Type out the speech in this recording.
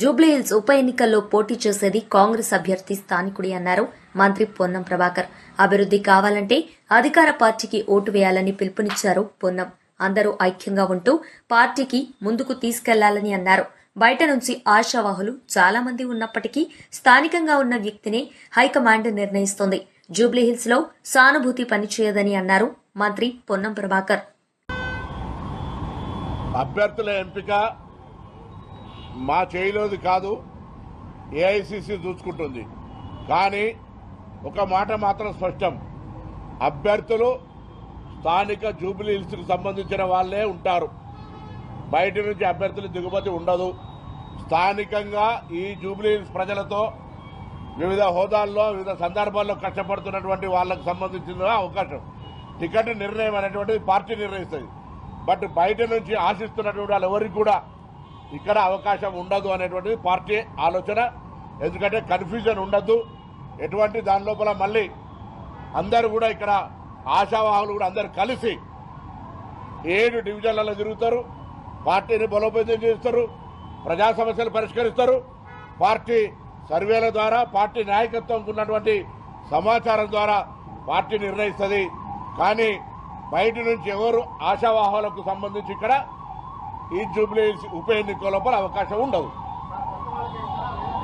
జూబ్లీహిల్స్ ఉప ఎన్నికల్లో పోటీ చేసేది కాంగ్రెస్ అభ్యర్థి స్థానికుడి అన్నారు మంత్రి పొన్నం ప్రభాకర్. అభివృద్ధి కావాలంటే అధికార పార్టీకి ఓటు వేయాలని పిలుపునిచ్చారు పొన్నం. అందరూ ఐక్యంగా ఉంటూ పార్టీకి ముందుకు తీసుకెళ్లాలని అన్నారు. బయట నుంచి ఆశావాహులు చాలా మంది ఉన్నప్పటికీ స్థానికంగా ఉన్న వ్యక్తినే హైకమాండ్ నిర్ణయిస్తోంది. జూబ్లీహిల్స్ లో సానుభూతి పనిచేయదని అన్నారు మంత్రి పొన్నం ప్రభాకర్. అభ్యర్థుల ఎంపిక మా చేయిలోది కాదు, ఏఐసిసి చూసుకుంటుంది. కానీ ఒక మాట మాత్రం స్పష్టం, అభ్యర్థులు స్థానిక జూబ్లీహిల్స్కు సంబంధించిన వాళ్ళే ఉంటారు. బయట నుంచి అభ్యర్థులు దిగుమతి ఉండదు. స్థానికంగా ఈ జూబ్లీహిల్స్ ప్రజలతో వివిధ హోదాల్లో వివిధ సందర్భాల్లో కష్టపడుతున్నటువంటి వాళ్ళకు సంబంధించిన అవకాశం, టికెట్ నిర్ణయం అనేటువంటిది పార్టీ నిర్ణయిస్తుంది. బట్ బయట నుంచి ఆశిస్తున్నటువంటి వాళ్ళు ఎవరికి కూడా ఇక్కడ అవకాశం ఉండదు అనేటువంటిది పార్టీ ఆలోచన. ఎందుకంటే కన్ఫ్యూజన్ ఉండద్దు, ఎటువంటి దాని లోపల మళ్ళీ అందరూ కూడా ఇక్కడ ఆశావాహులు కూడా అందరు కలిసి 7 డివిజన్లలో తిరుగుతారు, పార్టీని బలోపేతం చేస్తారు, ప్రజా సమస్యలు పరిష్కరిస్తారు. పార్టీ సర్వేల ద్వారా, పార్టీ నాయకత్వంకు ఉన్నటువంటి సమాచారం ద్వారా పార్టీ నిర్ణయిస్తుంది. కానీ బయట నుంచి ఎవరు ఆశావాహులకు సంబంధించి ఇక్కడ ఈ జూబ్లీహిల్స్ ఉప ఎన్నిక లోపల అవకాశం ఉండదు.